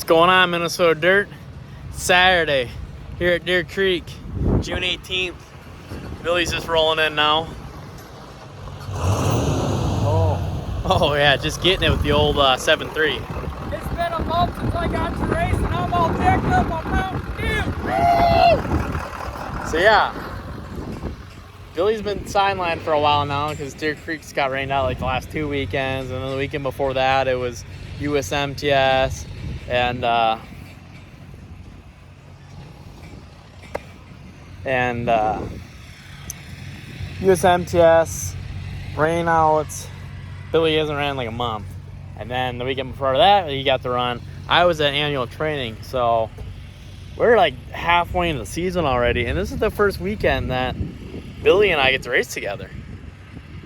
going on, Minnesota Dirt? Saturday here at Deer Creek, June 18th. Billy's just rolling in now. Oh yeah, just getting it with the old 7.3. It's been a month since I got to race and I'm all decked up on Mountain Dew. So yeah, Billy's been sidelined for a while now because Deer Creek's got rained out like the last 2 weekends, and then the weekend before that it was USMTS and USMTS rain outs. Billy hasn't ran in like a month, and then the weekend before that he got to run. I was at annual training, so we're like halfway into the season already, and this is the first weekend that Billy and I get to race together,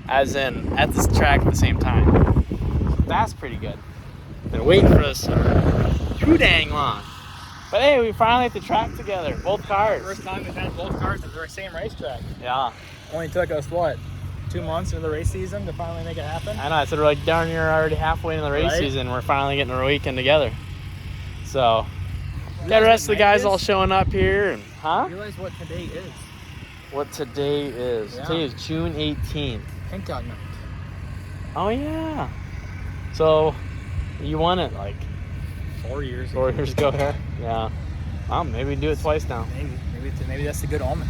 as in at this track at the same time. That's pretty good. Been waiting for this too dang long. But hey, we finally at the track together, both cars. First time we've had both cars at the same racetrack. Yeah. Only took us, what, 2 months into the race season to finally make it happen? I know, I said we're like darn near already halfway in the race season. We're finally getting a weekend together. So, yeah, the rest of the guys all showing up here. And, huh? Realize what today is. What today is? Yeah. Today is June 18th. Pink Dog Night. Oh, yeah. So, you won it like 4 years ago. 4 years ago here? Yeah. Well, maybe we can do it twice now. Maybe that's a good omen.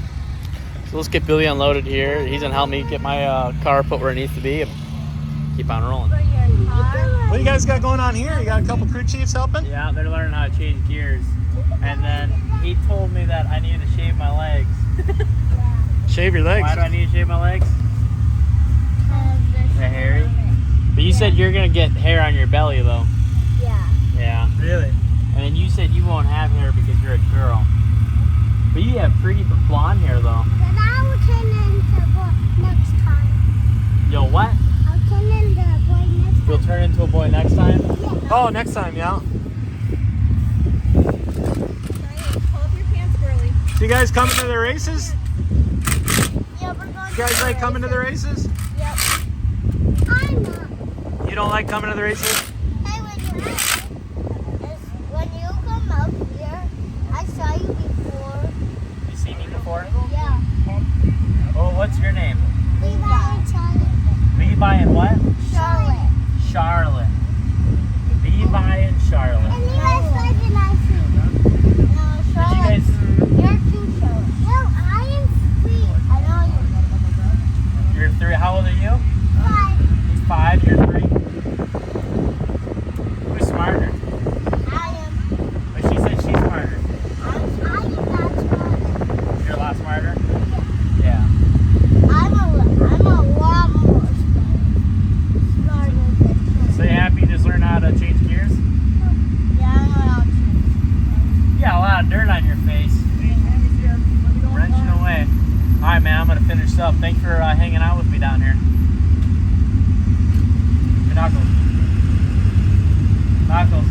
So let's get Billy unloaded here. He's gonna help me get my car put where it needs to be and keep on rolling. What do you guys got going on here? You got a couple crew chiefs helping? Yeah, they're learning how to change gears. And then he told me that I needed to shave my legs. Shave your legs? Why do I need to shave my legs? They're hairy. But you said you're gonna get hair on your belly though. Yeah. Yeah. Really? And then you said you won't have hair because you're a girl. But you have pretty blonde hair though. But I will turn into a boy next time. Yo, what? I'll turn into a boy next time. You'll turn into a boy next time? Yeah. Oh, next time, yeah. Pull up your pants, girly. You guys coming to the races? Yeah, we're going You guys like coming to the races? Yep. I'm not. You don't like coming to the races? Hey, when you come up here, I saw you before. You seen me before? Yeah. Oh, what's your name? Levi and Charlotte. Levi and what? Charlotte. Charlotte. Levi and Charlotte. And Levi's like an ice cream. No, Did you guys? You're two Charlotte. No, I am three. I know you. You're 3. How old are you? 5. He's 5. You're 3. Who's smarter? I am. But she said she's smarter. I am not smart. You're a lot smarter. Yeah. Yeah. I'm a lot more smarter than So you happy you just learned how to change gears? Yeah, I'm allowed to. You got a lot of dirt on your face. Wrenching away. Alright, man, I'm going to finish up. Thanks for hanging out with me down here. Your knuckles. Knuckles.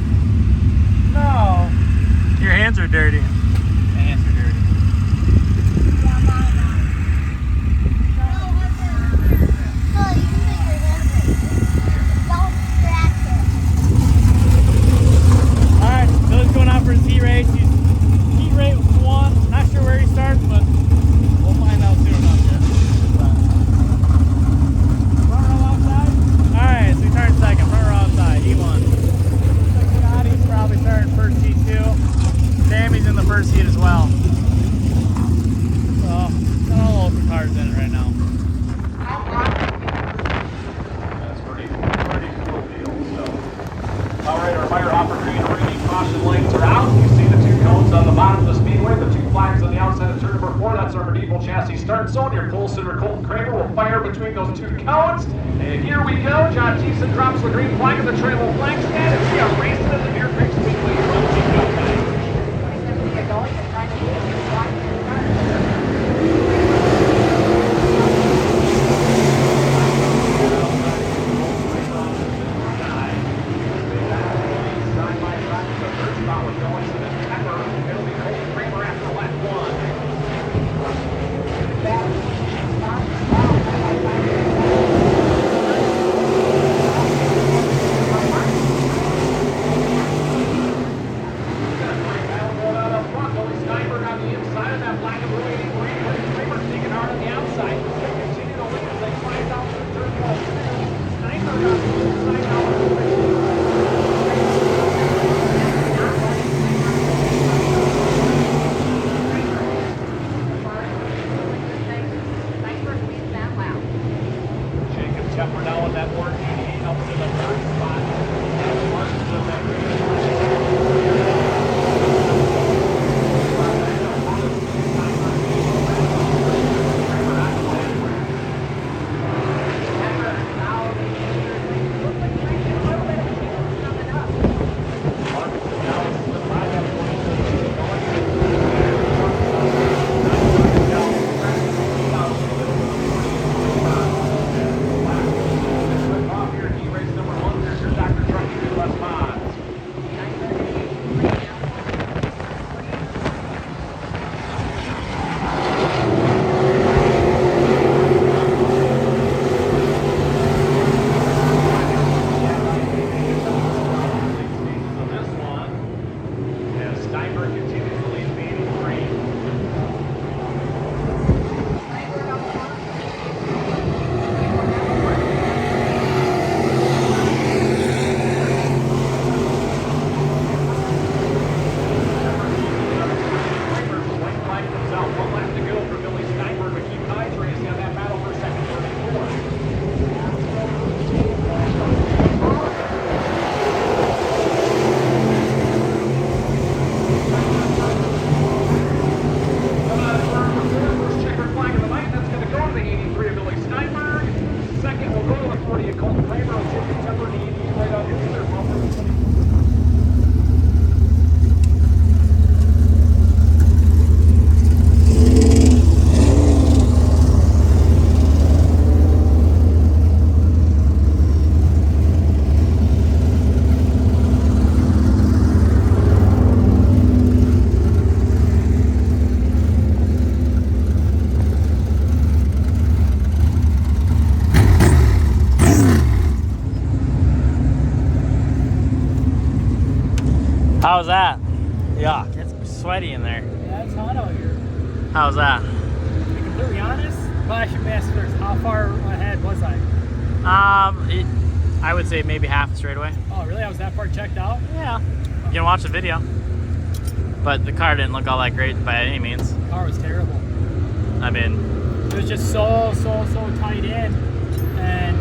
No. Your hands are dirty. My hands are dirty. Yeah, mine are. So you can put your hands in. Don't scratch it. Alright, Billy's going out for his heat race. Heat rate 1. Not sure where he starts, but we'll find out soon enough here. Front row outside? Alright, so he turned second. Front row outside. He won. Scotty's probably starting first heat too. Sammy's in the first heat as well. So, got all local cars in it right now. That's pretty cool deal. So, all right, our fire opportunity rating caution lights are out. You see the 2 cones on the bottom of the speedway, the 2 flags on the outside of turn number 4. That's our medieval chassis start zone. Your pole sitter Colton Kramer will fire between those 2 cones. And here we go. John Thiessen drops the green flag and the trail flag stand, and we are racing at the Deer Creek Speedway from Chico County. Yep, we're down with that 488 up to the third spot. That's Martin's of that How's that? Yuck, it's sweaty in there. Yeah, it's hot out here. How's that? To be completely honest, well, I should ask first, how far ahead was I? I would say maybe half a straightaway. Oh, really? I was that far checked out? Yeah. You can watch the video. But the car didn't look all that great by any means. The car was terrible. I mean, It was just so tight in, and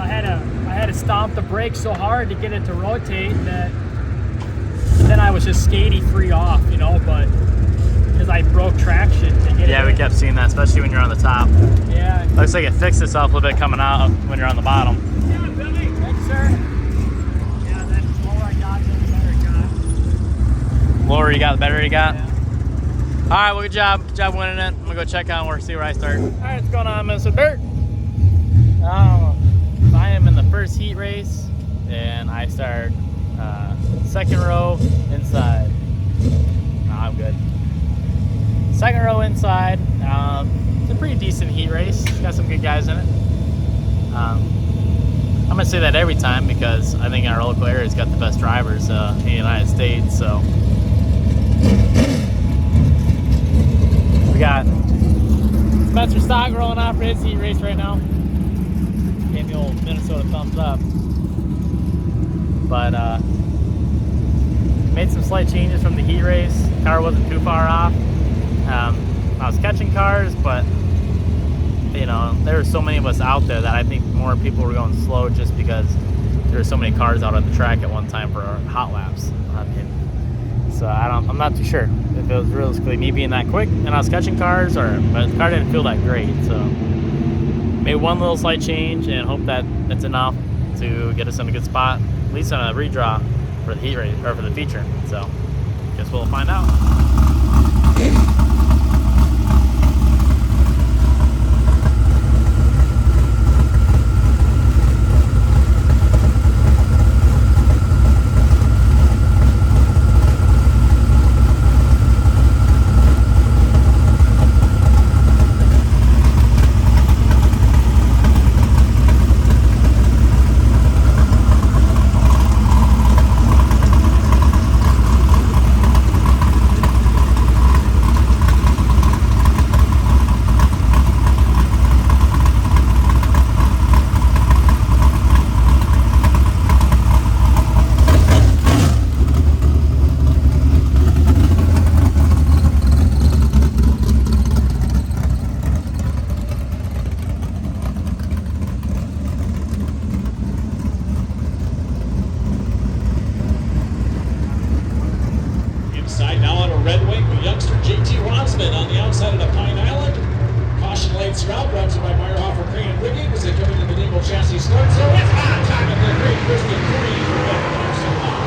I had to stomp the brakes so hard to get it to rotate that then I was just skatey free off, you know, but because I broke traction to get it yeah, we in. kept seeing that, especially when you're on the top. Yeah. Looks like it fixed itself a little bit coming out when you're on the bottom. Yeah, Billy. Thanks, sir. Yeah, then the lower I got, the better it got. Lower you got, the better you got. Yeah. All right, well, good job. Good job winning it. I'm gonna go check out and see where I start. All right, what's going on, Mr. Dirt? I am in the first heat race, and I start second row inside. No, I'm good. Second row inside. It's a pretty decent heat race. It's got some good guys in it. I'm gonna say that every time because I think our local area's got the best drivers in the United States. So we got Spencer Stock rolling off for his heat race right now. Gave the old Minnesota thumbs up. But made some slight changes from the heat race. Car wasn't too far off. I was catching cars, but you know, there were so many of us out there that I think more people were going slow just because there were so many cars out on the track at one time for hot laps. So I'm not too sure if it was realistically me being that quick and I was catching cars, but the car didn't feel that great. So made one little slight change and hope that that's enough to get us in a good spot, at least on a redraw for the heat race or for the feature. So guess we'll find out. Bozeman on the outside of the Pine Island. Caution lights are out, brought to you by Meyerhofer Crane and Rigging as they come into the Dingell chassis start. So it's on time at the Great Christian 3 for Anderson Miles.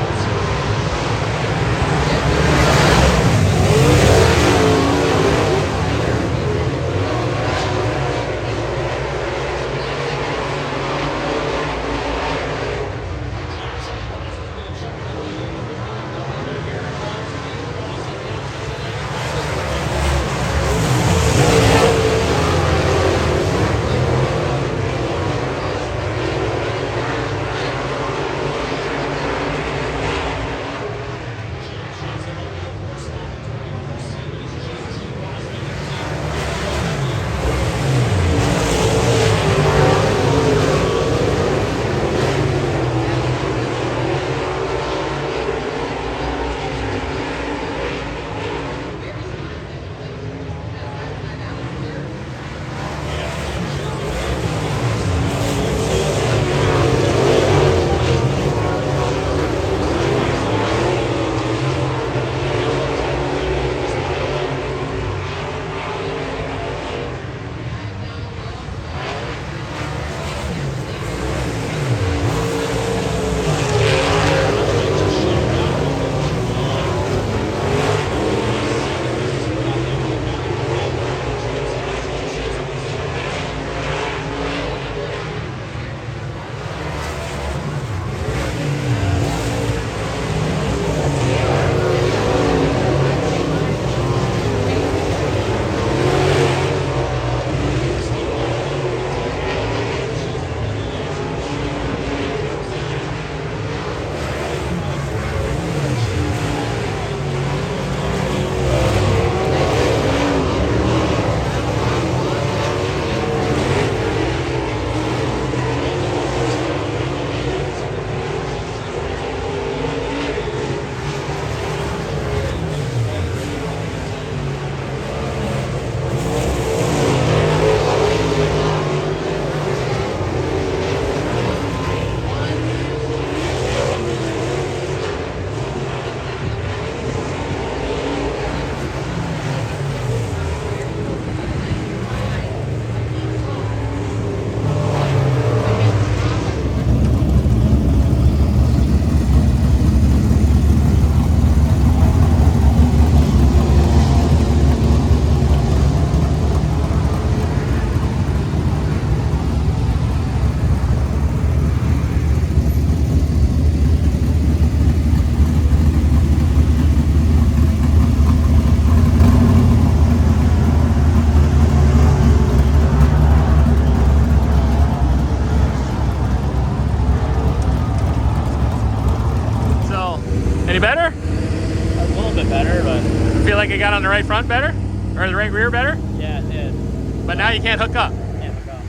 Any better? A little bit better, but Feel like it got on the right front better? Or the right rear better? yeah, it did. But now you can't hook up. Can't hook up.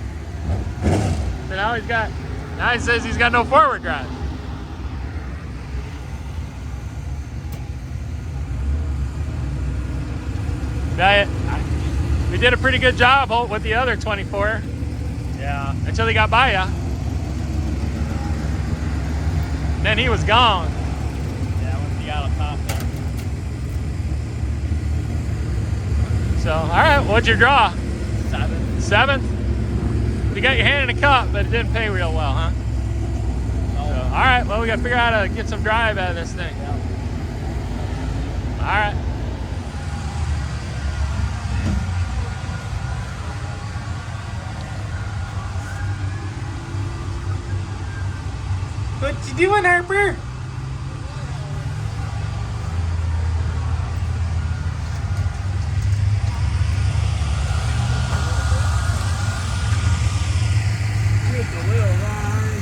So now he says he's got no forward drive. We did a pretty good job with the other 24. Yeah. Until he got by ya. Then he was gone. Yeah, once he got on top there. So, all right, what'd you draw? 7. 7th? You got your hand in a cup, but it didn't pay real well, huh? No. So, all right, well, we got to figure out how to get some drive out of this thing. Yeah. All right. What you doing, Harper? Take a little ride.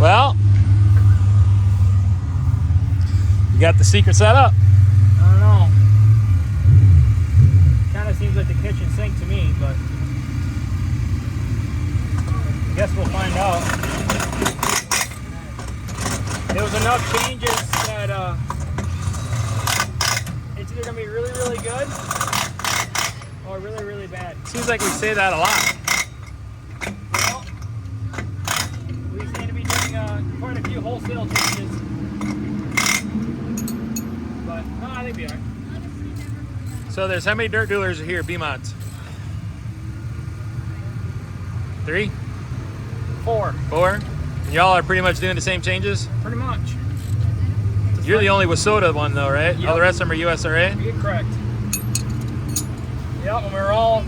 Well, you got the secret set up. I don't know. Kind of seems like the kitchen sink to me, but I guess we'll find out. there was enough changes that it's either gonna be really, really good or really, really bad. Seems like we say that a lot. Well, we seem to be doing quite a few wholesale changes, but no, I think we'll be alright. So there's how many dirt duelers are here, B-mods? 3? 4, 4? Y'all are pretty much doing the same changes? pretty much. You're the only Wasota one though, right? Yep. All the rest of them are USRA? You're correct. Yep, and we're all.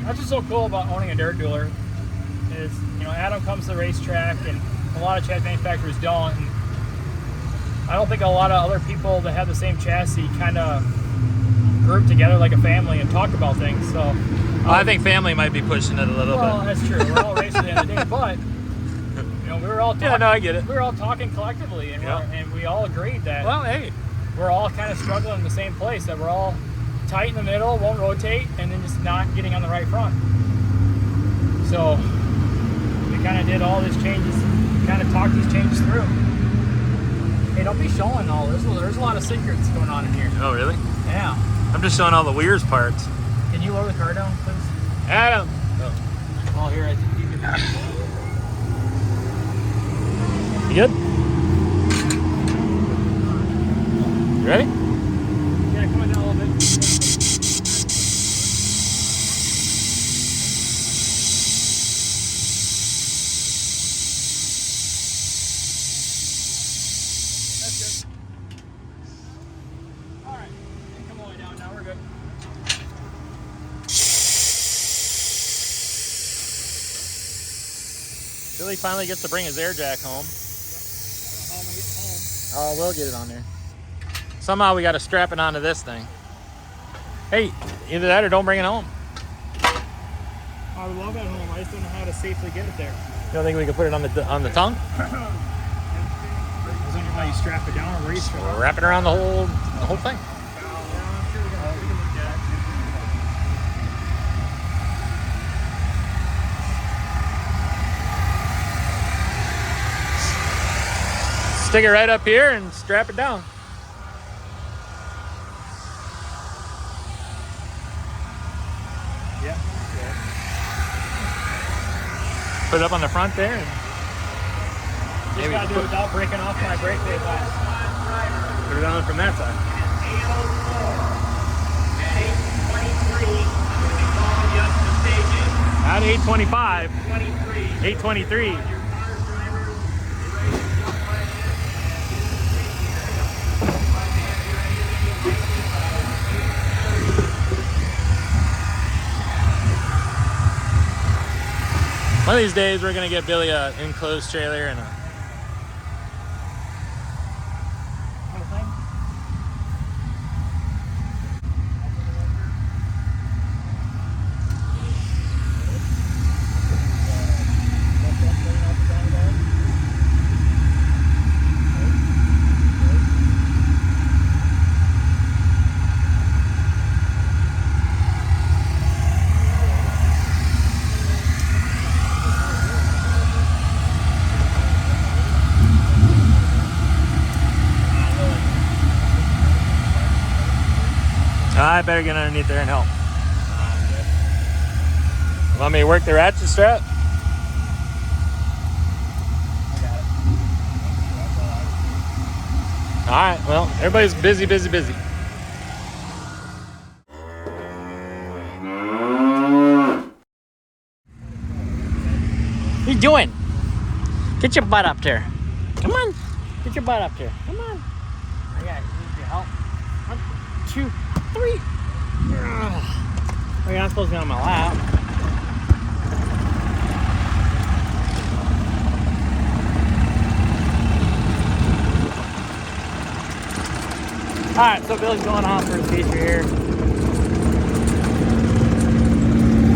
That's what's so cool about owning a dirt dueler is, you know, Adam comes to the racetrack, and a lot of chassis manufacturers don't. And I don't think a lot of other people that have the same chassis kind of group together like a family and talk about things. So Well, I think family might be pushing it a little well, bit. that's true. We're all racing at the end of the day, but you know, we were all talking, Yeah, no, I get it. we were all talking collectively, and Yeah. and we all agreed that Well, hey. we're all kind of struggling in the same place, that we're all tight in the middle, won't rotate, and then just not getting on the right front. So we kind of did all these changes, kind of talked these changes through. Hey, don't be showing all this. There's a lot of secrets going on in here. Oh, really? Yeah. I'm just showing all the weirs parts. Can you lower the car down, please? Adam! Oh, here, I think you can. You good? You ready? Yeah, come on down a little bit. That's good. All right, and come all the way down now. We're good. Billy finally gets to bring his air jack home. How am I getting home? Oh, we'll get it on there. Somehow we got to strap it onto this thing. Hey, either that or don't bring it home. I would love it at home. I just don't know how to safely get it there. You don't think we can put it on the tongue? I was wondering how you strap it down or where you strap it. Wrap it around the whole thing. Yeah, I'm sure we can look at it. Stick it right up here and strap it down. Yeah. Put it up on the front there. And Just maybe gotta do it without breaking off my brake plate glass. put it on from that side. Not 825. 823. One of these days we're gonna get Billy a enclosed trailer and a I better get underneath there and help. Want me to work the ratchet strap? Alright, well, everybody's busy. What are you doing? Get your butt up there. Come on. Get your butt up there. Come on. I got need your help. 1, 2, 3. Well, you're not supposed to be on my lap. Alright, so Billy's going off for his feature here.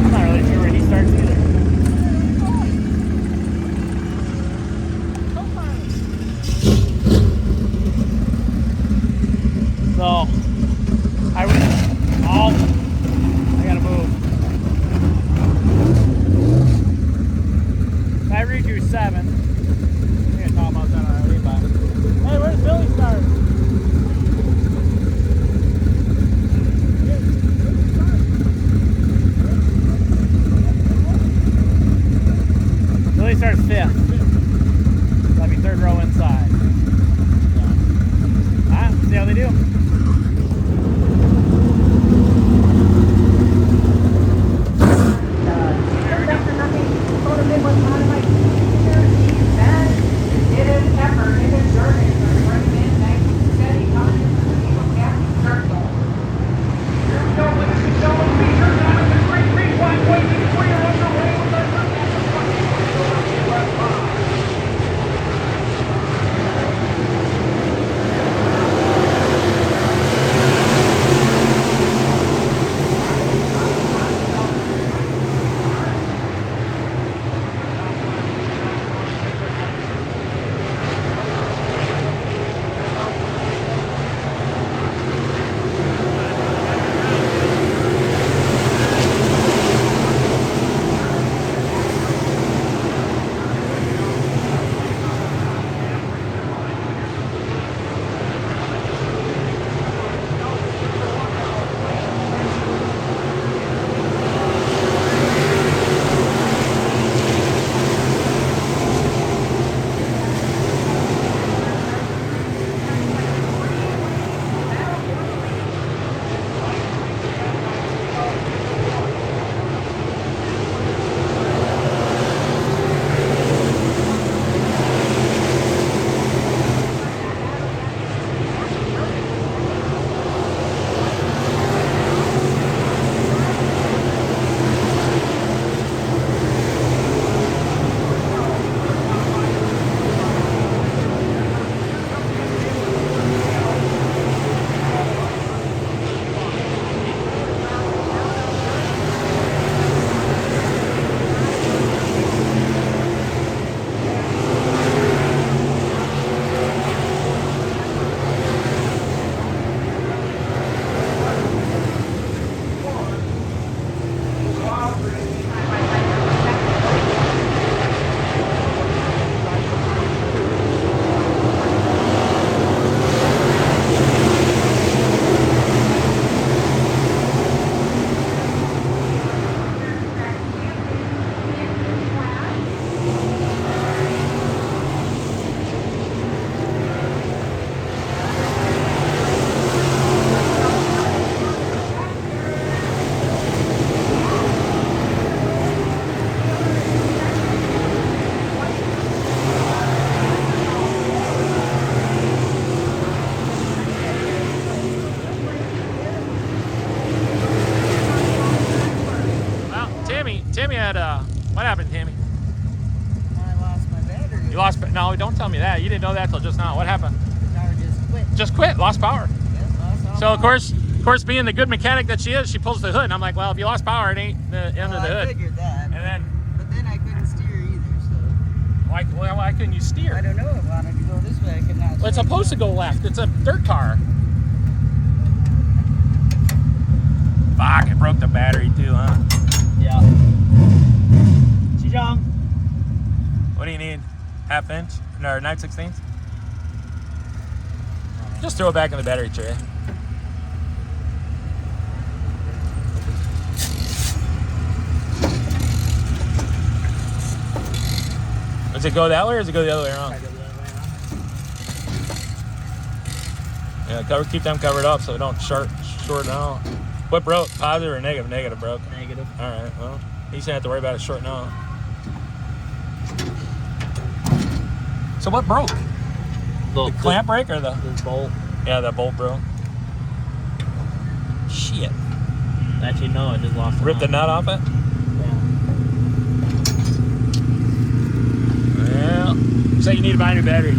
I'm not really sure where he starts either. So, I gotta move. I read you 7. I think I talked about that already, but had what happened, Tammy? I lost my battery. You lost. No, don't tell me that. You didn't know that till just now. What happened? The car just quit. Just quit. Lost power. Yes, lost all So of power. course, being the good mechanic that she is, she pulls the hood, and I'm like, well, if you lost power, it ain't the end of the I hood. figured that. And then, But then I couldn't steer either, so. why couldn't you steer? I don't know. It wanted to go this way. I could not. Well, it's supposed to go left. It's a dirt car. Fuck, it broke the battery too, huh? Yeah. Xijang. What do you need? Half inch? No, 9/16? Just throw it back in the battery tray. Does it go that way or does it go the other way around? Yeah, keep them covered up so they don't short out. What broke? Positive or negative? Negative broke. Negative. All right. Well, you shouldn't have to worry about it shorting out. So what broke? The clamp brake or the bolt. Yeah, that bolt broke. Shit. Actually, no, I just lost. Ripped the nut off it. Yeah. Well, so you need to buy a new battery.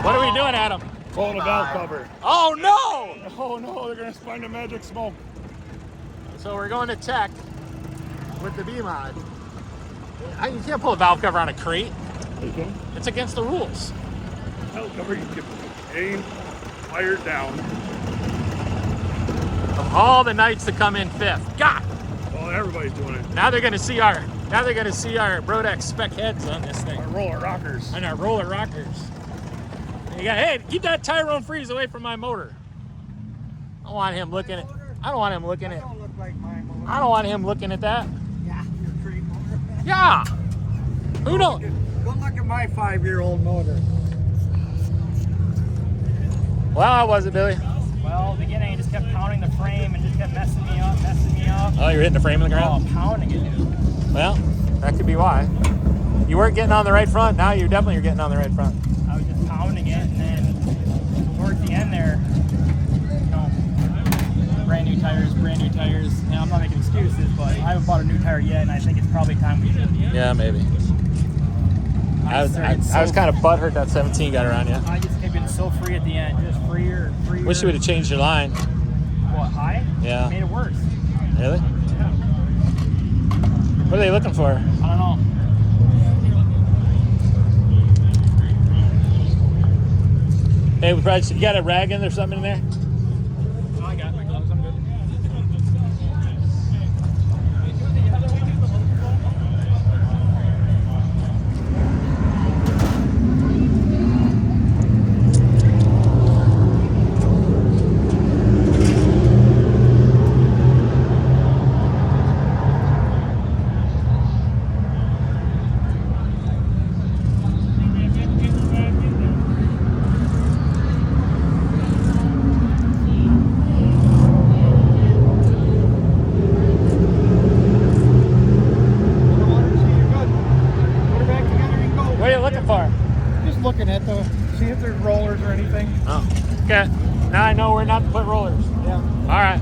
What are we doing, Adam? Pulling a valve cover. Oh no! Oh no, they're gonna find the magic smoke. So we're going to tech with the B-Mod. You can't pull a valve cover on a crate. Okay. It's against the rules. Valve cover, you can aim, fire it down. Of all the nights to come in fifth, God! Well, everybody's doing it. Now they're gonna see our Brodex spec heads on this thing. Our roller rockers. And our roller rockers. Hey, keep that Tyrone Freeze away from my motor. I don't want him looking at. I don't want him looking at. Don't look like my motor. I don't want him looking at that. Yeah, your pretty motor. Yeah. Who knows? Go look at my 5-year-old motor. Well, how was it, Billy? Well, beginning, I just kept pounding the frame and just kept messing me up. Oh, you're hitting the frame in the Oh, ground? I'm pounding it, dude. Well, that could be why. You weren't getting on the right front. Now you definitely are getting on the right front. I was just pounding it, and then towards the end there, you know, brand new tires. And I'm not making excuses, but I haven't bought a new tire yet, and I think it's probably time we should. Yeah, maybe. I was kind of butthurt that 17 got around you. I just have been so free at the end, just freer. Wish you would have changed your line. What, high? Yeah. Made it worse. Really? Yeah. What are they looking for? I don't know. Hey, you got a rag in there or something in there? Oh, I got my gloves. I'm good. What are you looking for? Just looking at see if there's rollers or anything. Oh, okay. Now I know where not to put rollers. Yeah. All right.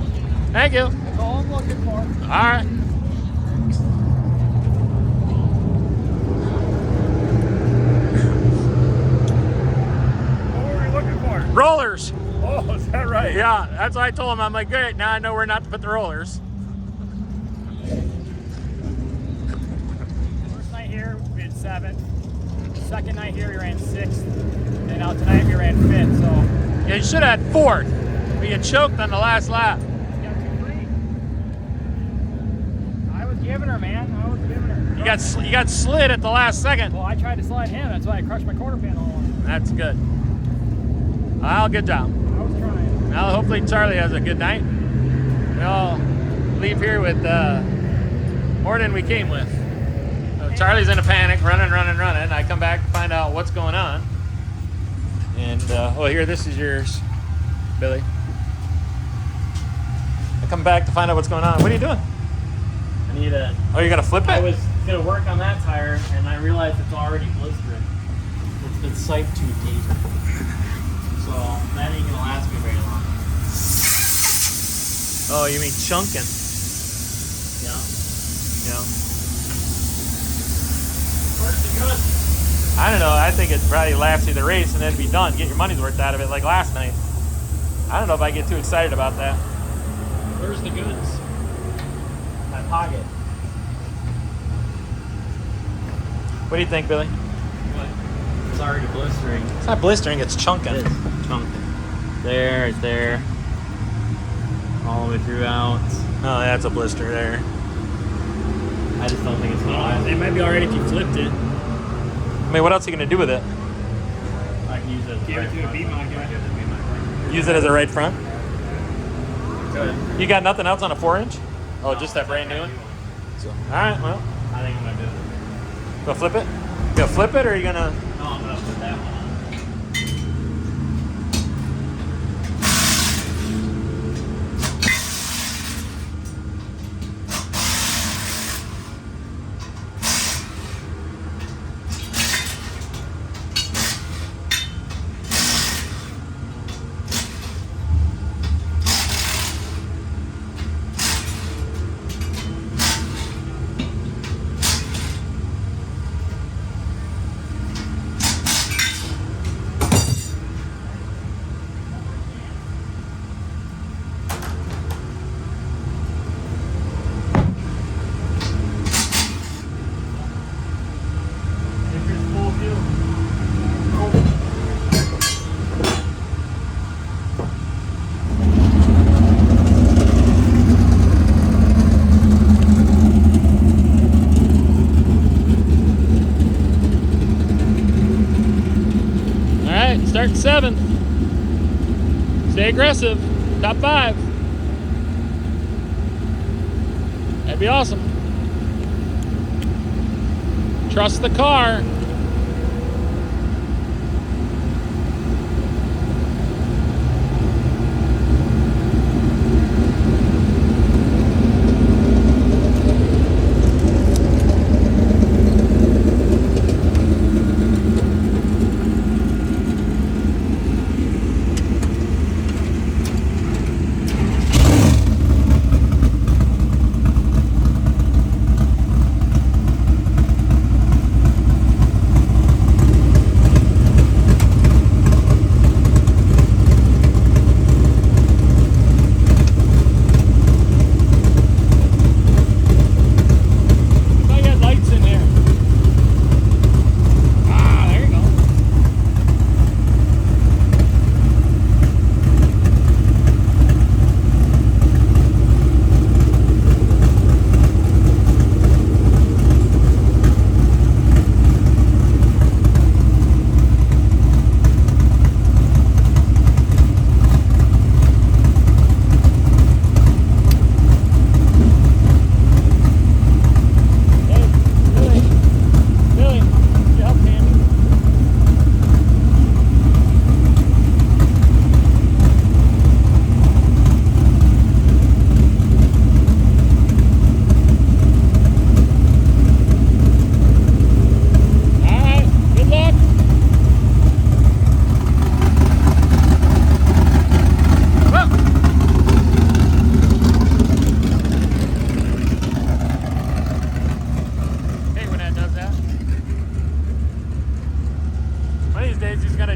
Thank you. That's all I'm looking for. All right. What were we looking for? Rollers. Oh, is that right? Yeah, that's what I told him. I'm like, great. Now I know where not to put the rollers. First night here, we had 7th. Second night here, we ran 6th. And now tonight, we ran 5th. So Yeah, you should have had 4th. But you choked on the last lap. we got 2 free. I was giving her, man. I was giving her. You got slid at the last second. Well, I tried to slide him. That's why I crushed my quarter panel on him. That's good. Well, good job. I was trying. Now hopefully Charlie has a good night. We all leave here with more than we came with. So Charlie's in a panic, running. I come back to find out what's going on. And, oh, here, this is yours, Billy. I come back to find out what's going on. What are you doing? I need a. Oh, you're going to flip it? I was gonna work on that tire, and I realized it's already blistered. It's been siped too deep, so that ain't gonna last me very long. Oh, you mean chunking. Yeah. know. I don't know. I think it probably lasts you the race and then be done. Get your money's worth out of it like last night. I don't know if I get too excited about that. Where's the goods? My pocket. What do you think, Billy? It's already blistering. It's not blistering, it's chunking. It is chunking. There, it's there. All the way throughout. Oh, that's a blister there. I just don't think it's gonna last. It might be alright if you flipped it. I mean, what else are you going to do with it? I can use it. Give it to a beat mic. Use it as a right front? Good. You got nothing else on a 4-inch? Oh, just that brand new one? So, all right, well, I think I'm gonna do it. go flip it? You gonna flip it or are you going to... No, I'm gonna put that one on. Starting 7th. Stay aggressive. Top 5. That'd be awesome. Trust the car.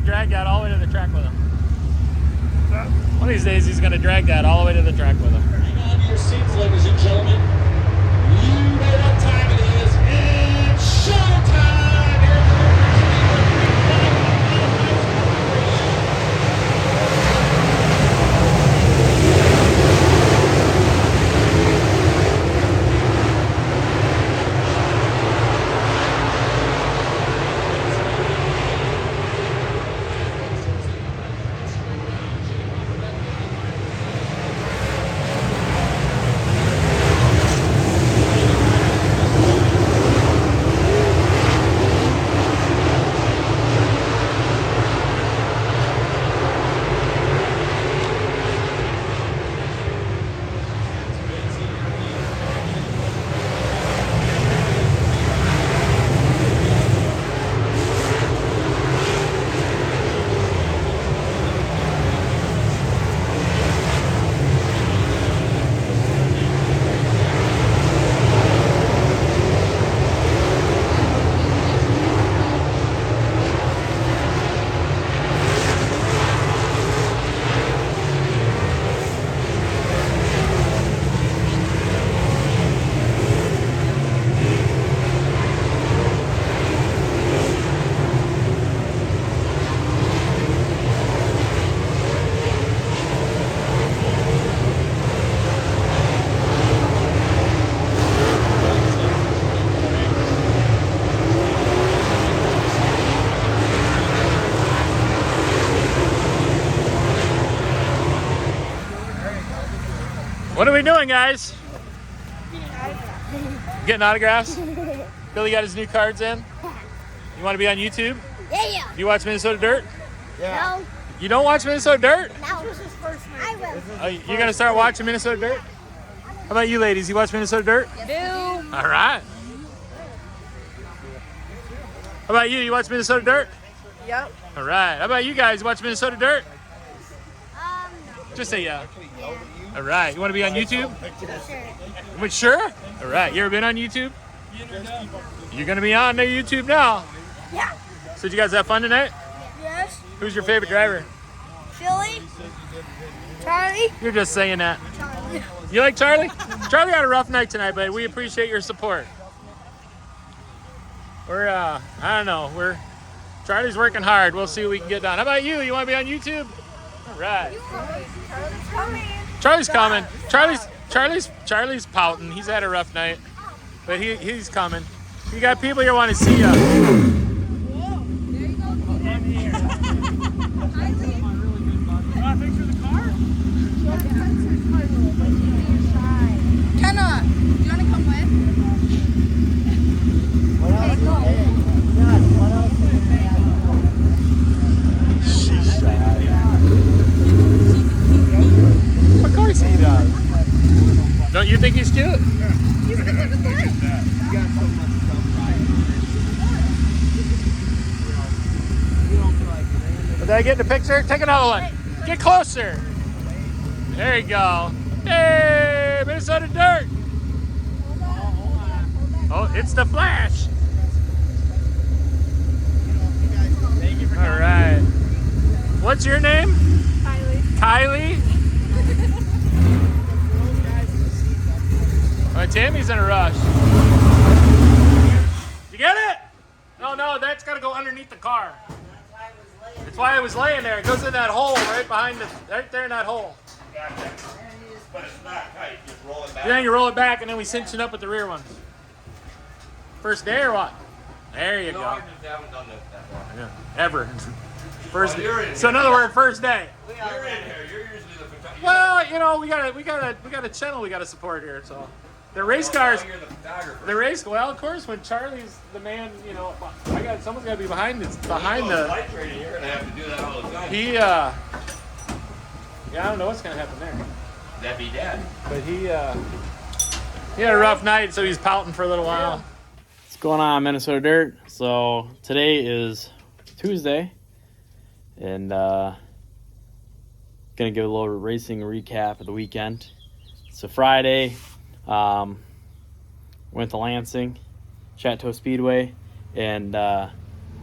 Drag that all the way to the track with him. One of these days he's going to drag that all the way to the track with him. Hang on to your seats, ladies and gentlemen. You know what time it is. It's showtime! What are we doing, guys? Getting autographs? Billy got his new cards in. You want to be on YouTube? Yeah. Do you watch Minnesota Dirt? No. You don't watch Minnesota Dirt? No. I will. Oh, you're going to start watching Minnesota Dirt? How about you ladies? You watch Minnesota Dirt? Do. All right. How about you? You watch Minnesota Dirt? Yep. All right. How about you guys? You watch Minnesota Dirt? No. Just say yeah. Yeah. All right. You want to be on YouTube? Sure. Wait, sure? All right. You ever been on YouTube? You're going to be on the YouTube now. Yeah. So did you guys have fun tonight? Yes. Who's your favorite driver? Philly. Charlie. You're just saying that. Charlie. You like Charlie? Charlie had a rough night tonight, but we appreciate your support. We're, I don't know, Charlie's working hard. We'll see what we can get done. How about you? You want to be on YouTube? All right. Charlie's coming. Charlie's pouting. He's had a rough night, but he's coming. You got people here want to see you. Kenna, do you want to come with? She's shy. Of course he does. Don't you think he's cute? He's a good boy. Did I get in the picture? Take another one. Get closer. There you go. Hey, Minnesota Dirt. Oh, it's the Flash. All right. What's your name? Kylie. All right, Tammy's in a rush. You get it? No, that's got to go underneath the car. That's why I was laying there. It goes in that hole right there in that hole. Gotcha. But it's not tight. Just roll it back. Then you roll it back and then we cinch it up with the rear ones. First day or what? There you No, go. I just haven't done this that long. Yeah, ever. First. Well, you're in So in here. other words, first day. You're in here. You're usually the photographer. Well, you know, we got a channel we got to support here. So the race cars. You're the photographer. The race. Well, of course, when Charlie's the man, you know, someone's got to be behind The the. light training, you're gonna have to do that all the time. Yeah, I don't know what's gonna happen there. That'd be dead. But he had a rough night, so he's pouting for a little while. What's going on, Minnesota Dirt? So today is Tuesday, and gonna give a little racing recap of the weekend. So Friday, went to Lansing, Chateau Speedway, and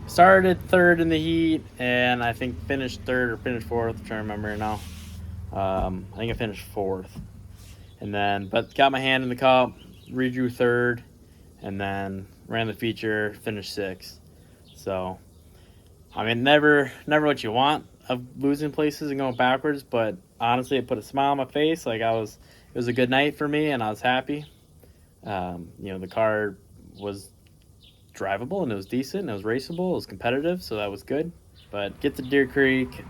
started third in the heat, and I think finished third or finished fourth. I'm trying to remember now. I think I finished fourth, and then but got my hand in the cup, redrew third, and then ran the feature, finished sixth. So, I mean, never what you want of losing places and going backwards, but honestly, it put a smile on my face. Like it was a good night for me, and I was happy. The car was drivable and it was decent, and it was raceable, it was competitive, so that was good. But get to Deer Creek.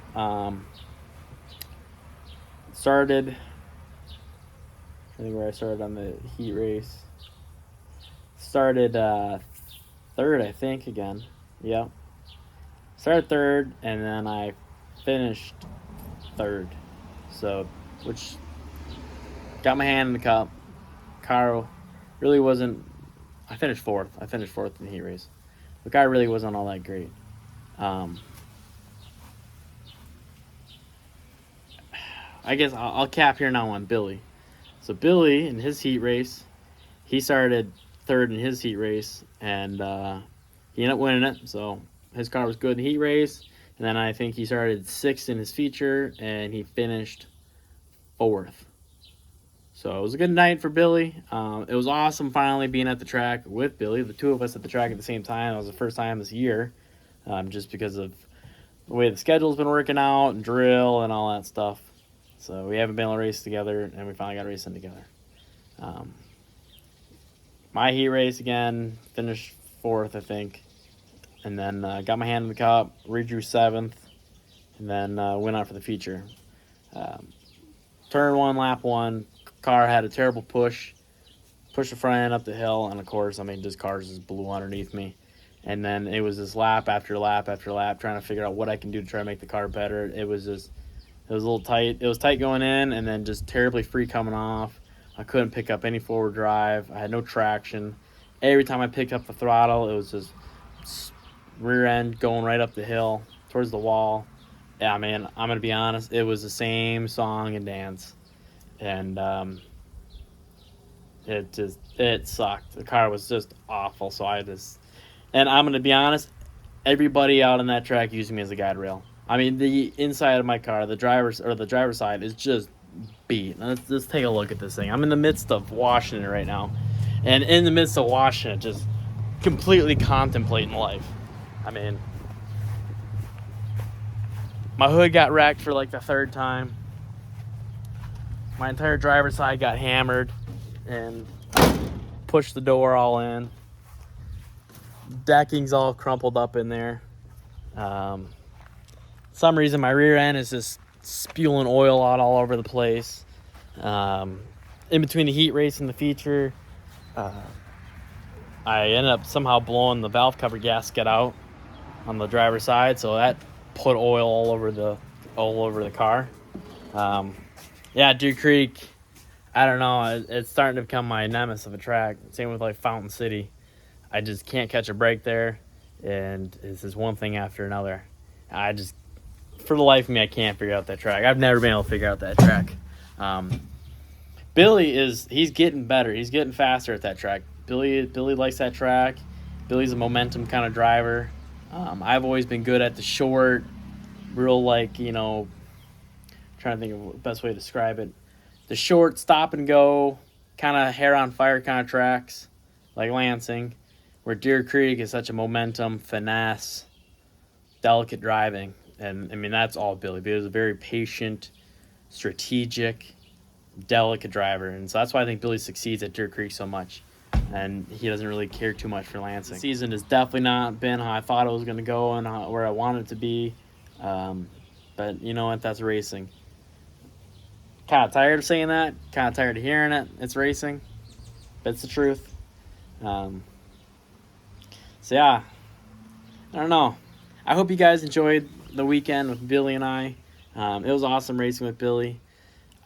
Started, I think where I started on the heat race. Started third, I think, again. Yep. Started third, and then I finished third. So, which got my hand in the cup. Car really wasn't. I finished fourth. I finished fourth in the heat race. The car really wasn't all that great. I guess I'll cap here now on Billy. So Billy, in his heat race, he started third in his heat race, and he ended up winning it. So his car was good in the heat race, and then I think he started sixth in his feature, and he finished fourth. So it was a good night for Billy. It was awesome finally being at the track with Billy. The two of us at the track at the same time. It was the first time this year, just because of the way the schedule's been working out and drill and all that stuff. So we haven't been able to race together, and we finally got racing together. My heat race again, finished fourth, I think. And then got my hand in the cup, redrew seventh, and then went out for the feature. Turn one, lap one, car had a terrible push the front end up the hill, and of course, I mean, just cars just blew underneath me. And then it was just lap after lap after lap trying to figure out what I can do to try to make the car better. It was a little tight. It was tight going in, and then just terribly free coming off. I couldn't pick up any forward drive. I had no traction. Every time I picked up the throttle, it was just rear end going right up the hill towards the wall. Yeah, man, I'm going to be honest. It was the same song and dance. And it sucked. The car was just awful. So and I'm going to be honest, everybody out on that track using me as a guide rail. I mean, the inside of my car, the driver's side is just beat. Let's take a look at this thing. I'm in the midst of washing it right now. And in the midst of washing it, just completely contemplating life. I mean, my hood got wrecked for like the third time. My entire driver's side got hammered and pushed the door all in. Decking's all crumpled up in there. Some reason my rear end is just spewing oil out all over the place. In between the heat race and the feature, I ended up somehow blowing the valve cover gasket out on the driver's side, so that put oil all over the car. Yeah, Deer Creek, I don't know, it's starting to become my nemesis of a track. Same with like Fountain City. I just can't catch a break there, and this is one thing after another. For the life of me, I can't figure out that track. I've never been able to figure out that track. Billy he's getting better. He's getting faster at that track. Billy likes that track. Billy's a momentum kind of driver. I've always been good at the short, real like, trying to think of the best way to describe it. The short stop and go, kind of hair on fire kind of tracks, like Lansing, where Deer Creek is such a momentum, finesse, delicate driving. And I mean, that's all Billy. Billy's a very patient, strategic, delicate driver. And so that's why I think Billy succeeds at Deer Creek so much. And he doesn't really care too much for Lansing. The season has definitely not been how I thought it was going to go and where I wanted it to be. But you know what? That's racing. Kind of tired of saying that. Kind of tired of hearing it. It's racing. But it's the truth. So yeah. I don't know. I hope you guys enjoyed the weekend with Billy and I. It was awesome racing with Billy.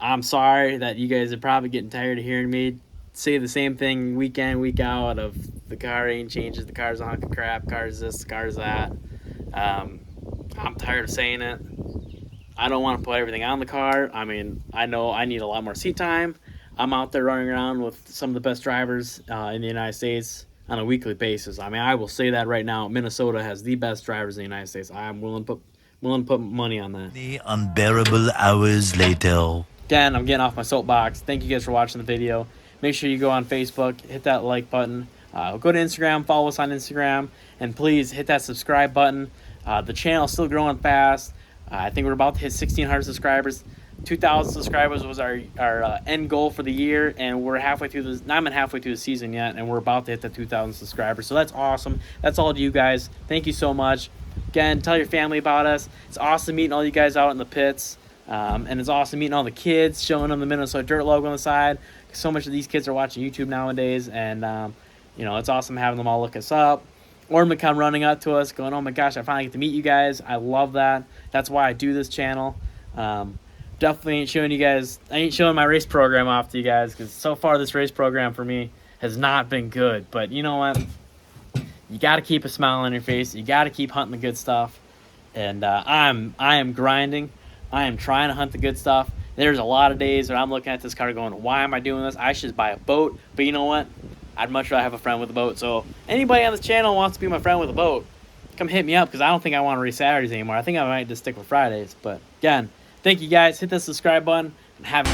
I'm sorry that you guys are probably getting tired of hearing me say the same thing week in, week out of the car ain't changes, the car's a hunk of crap, car's this, car's that. I'm tired of saying it. I don't want to put everything on the car. I mean, I know I need a lot more seat time. I'm out there running around with some of the best drivers in the United States on a weekly basis. I mean, I will say that right now. Minnesota has the best drivers in the United States. I am willing to put money on that. The unbearable hours later. Again, I'm getting off my soapbox. Thank you guys for watching the video. Make sure you go on Facebook, hit that like button. Go to Instagram, follow us on Instagram, and please hit that subscribe button. The channel is still growing fast. I think we're about to hit 1,600 subscribers. 2,000 subscribers was our end goal for the year, and we're halfway through not even halfway through the season yet, and we're about to hit the 2,000 subscribers. So that's awesome. That's all to you guys. Thank you so much. Again, tell your family about us. It's awesome meeting all you guys out in the pits. And it's awesome meeting all the kids, showing them the Minnesota Dirt logo on the side. So much of these kids are watching YouTube nowadays, and it's awesome having them all look us up. Or them come running up to us going, oh my gosh, I finally get to meet you guys. I love that. That's why I do this channel. Definitely ain't showing you guys, I ain't showing my race program off to you guys, because so far this race program for me has not been good. But you know what? You got to keep a smile on your face. You got to keep hunting the good stuff. And I am grinding. I am trying to hunt the good stuff. There's a lot of days where I'm looking at this car going, why am I doing this? I should buy a boat. But you know what? I'd much rather have a friend with a boat. So anybody on this channel who wants to be my friend with a boat, come hit me up, because I don't think I want to race Saturdays anymore. I think I might just stick with Fridays. But again, thank you guys. Hit the subscribe button and have